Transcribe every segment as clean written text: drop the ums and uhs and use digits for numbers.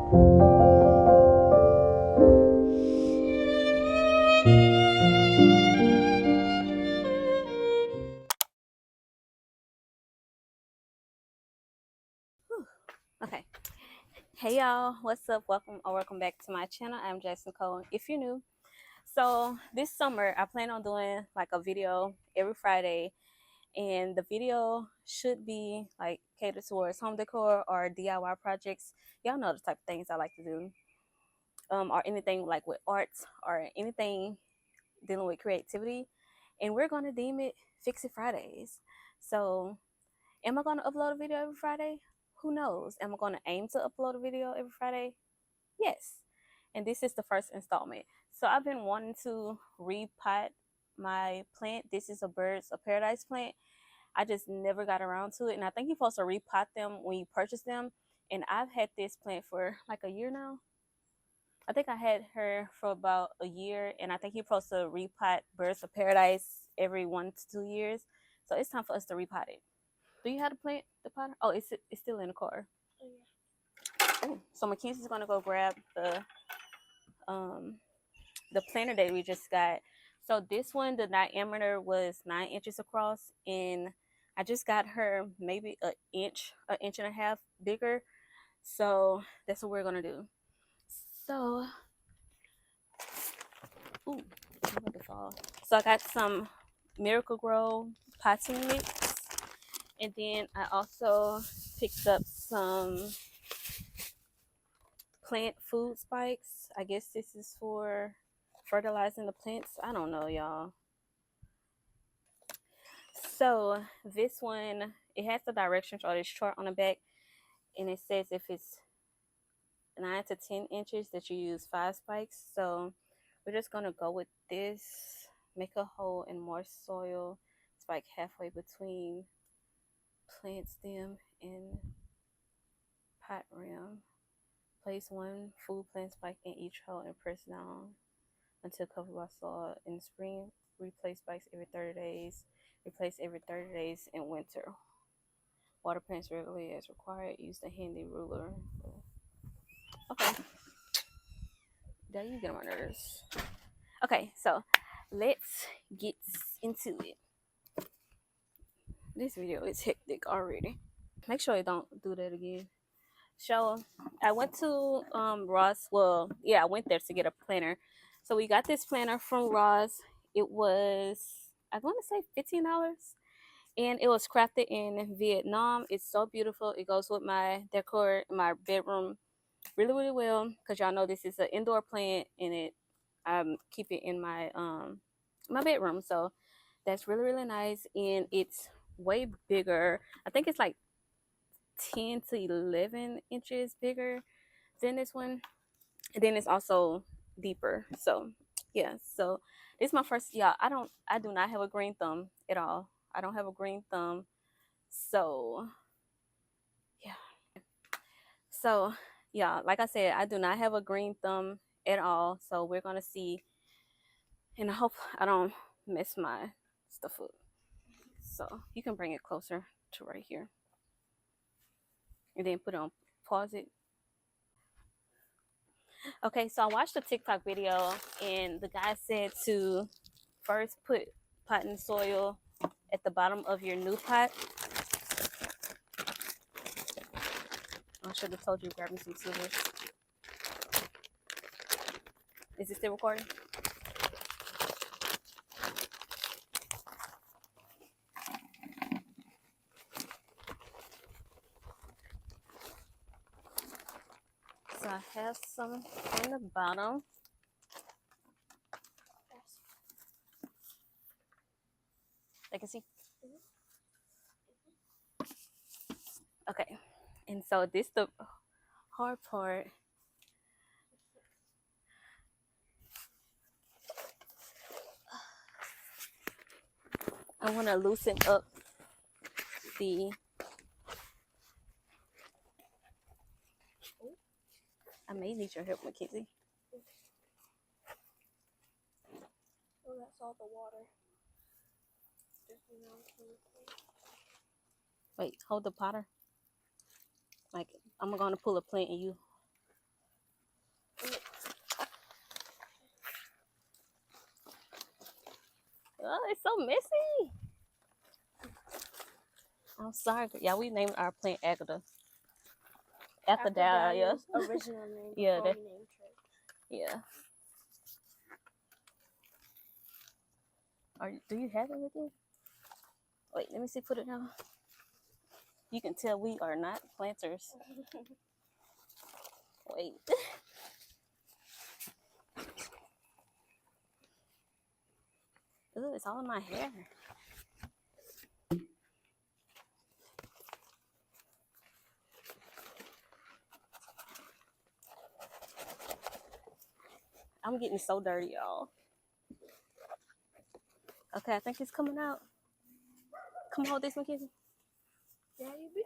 Okay. Hey y'all, what's up? Welcome back to my channel. I'm Jason Cole. If you're new, so this summer I plan on doing like a video every Friday, and the video should be like catered towards home decor or DIY projects. Y'all know the type of things I like to do, or anything like with arts or anything dealing with creativity. And we're gonna deem it Fix It Fridays. So am I going to upload a video every Friday? Who knows? Am I going to aim to upload a video every Friday? Yes. And this is the first installment. So I've been wanting to repot my plant. This is a Birds of Paradise plant. I just never got around to it. And I think you're supposed to repot them when you purchase them. And I've had this plant for like a year now. I think I had her for about a year. And I think you're supposed to repot Birds of Paradise every 1 to 2 years. So it's time for us to repot it. Do you have to plant the pot? Oh, it's still in the car. Oh, yeah. Ooh, so Mackenzie's gonna go grab the planter that we just got. So this one, the diameter was 9 inches across, and I just got her maybe an inch and a half bigger. So that's what we're gonna do. So, ooh, I'm about to fall. So I got some Miracle Grow potting mix, and then I also picked up some plant food spikes. I guess this is for fertilizing the plants. I don't know, y'all. So this one, it has the directions or this chart on the back, and it says if it's 9 to 10 inches that you use 5 spikes. So we're just gonna go with this. Make a hole in moist soil, spike halfway between plant stem and pot rim. Place 1 food plant spike in each hole and press down until covered by soil. In spring, replace spikes every 30 days. Replace every 30 days in winter. Water plants regularly as required. Use the handy ruler. Okay. There you get on my nerves. Okay, so let's get into it. This video is hectic already. Make sure you don't do that again. So I went to Ross. Well, yeah, I went there to get a planner. So we got this planner from Ross. It was, I want to say $15, and it was crafted in Vietnam. It's so beautiful. It goes with my decor in my bedroom really, really well, because y'all know this is an indoor plant, and I keep it in my bedroom. So that's really, really nice, and it's way bigger. I think it's like 10 to 11 inches bigger than this one, and then it's also deeper. So yeah, so this is my first. Yeah, I do not have a green thumb at all. I don't have a green thumb. So yeah, so yeah, like I said, I do not have a green thumb at all. So we're gonna see, and I hope I don't mess my stuff up. So you can bring it closer to right here, and then put it on pause it. Okay, so I watched a TikTok video, and the guy said to first put potting soil at the bottom of your new pot. I should have told you to grab me some scissors. Is it still recording? So I have some in the bottom. I can see. Okay, and so this the hard part. I want to loosen up the. I may need your help, Mackenzie. Oh, that's all the water. Wait, hold the potter. Like, I'm gonna pull a plant and you. Oh, it's so messy. I'm sorry. Yeah, we named our plant Agatha. Aphrodite. Original name. Yeah, Before we named her. Yeah. Do you have it with you? Wait, let me see. Put it down. You can tell we are not planters. Wait. Ooh, it's all in my hair. I'm getting so dirty, y'all. Okay, I think it's coming out. Come hold this, Mackenzie. Yeah, you be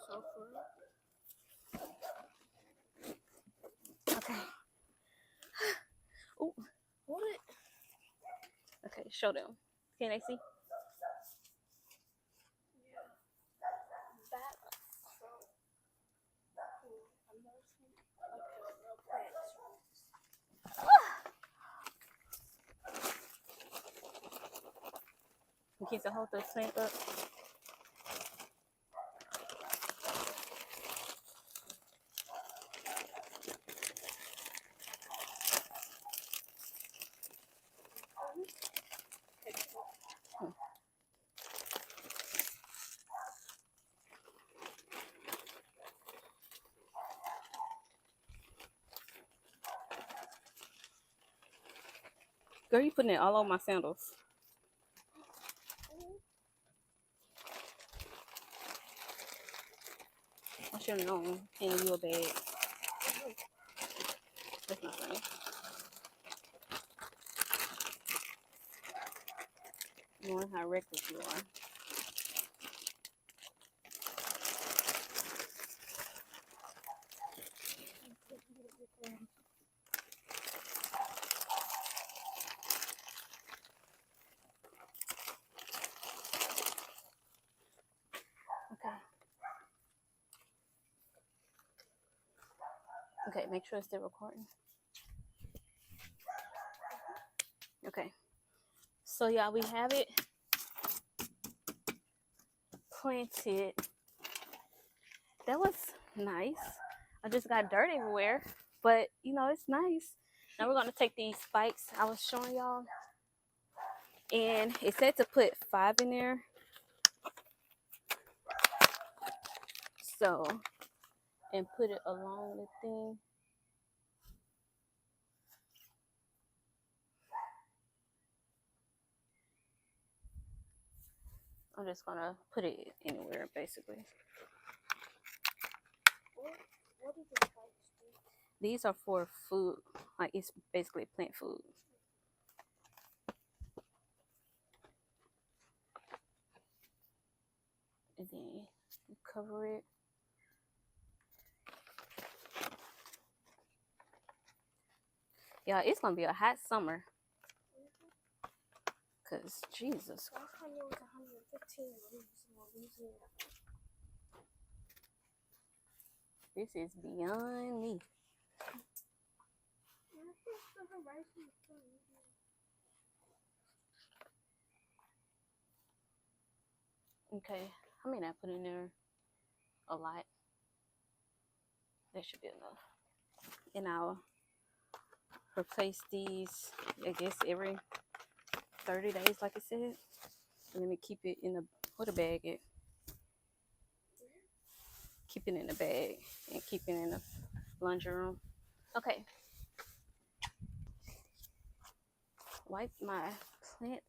so fun. Okay. Ooh. Hold it. Okay, show them. Can they see? Mackenzie, hold the plant up. Girl, you putting it all over my sandals. I should have known. Handing you a bag. That's not funny. Knowing how reckless you are. Okay. Okay, make sure it's still recording. Okay. So yeah, we have it planted. That was nice. I just got dirt everywhere, but you know, it's nice. Now we're gonna take these spikes I was showing y'all, and it said to put 5 in there. So, and put it along the thing. I'm just gonna put it anywhere, basically. What do the spikes do? These are for food, like it's basically plant food. And then you cover it. Yeah, it's gonna be a hot summer. Cause Jesus. Last time it was 115 degrees. This is beyond me. Okay, I mean I put in there a lot. That should be enough. And I'll replace these, I guess, every 30 days, like I said. And let me keep it in the, where the bag at? Keep it in the bag and keep it in the laundry room. Okay. Wipe my plants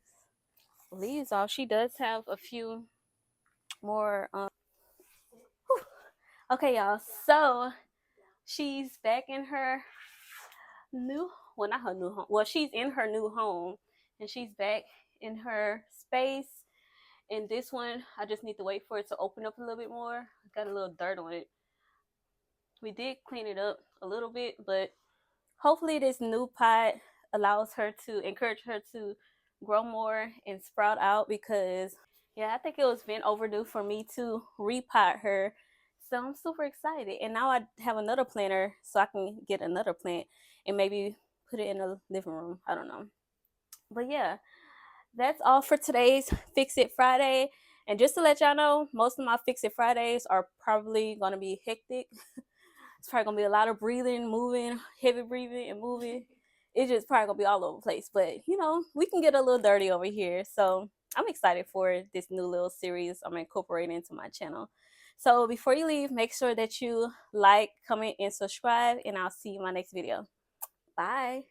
leaves off. She does have a few more. Okay, y'all. So she's back in her new, well, not her new home. Well, she's in her new home, and she's back in her space. And this one, I just need to wait for it to open up a little bit more. Got a little dirt on it. We did clean it up a little bit, but hopefully this new pot allows her to encourage her to grow more and sprout out, because yeah, I think it was been overdue for me to repot her. So I'm super excited. And now I have another planter, so I can get another plant and maybe put it in the living room. I don't know. But yeah, that's all for today's Fix It Friday. And just to let y'all know, most of my Fix It Fridays are probably going to be hectic. It's probably going to be a lot of breathing, moving, heavy breathing and moving. It's just probably going to be all over the place. But, you know, we can get a little dirty over here. So I'm excited for this new little series I'm incorporating into my channel. So before you leave, make sure that you like, comment, and subscribe. And I'll see you in my next video. Bye.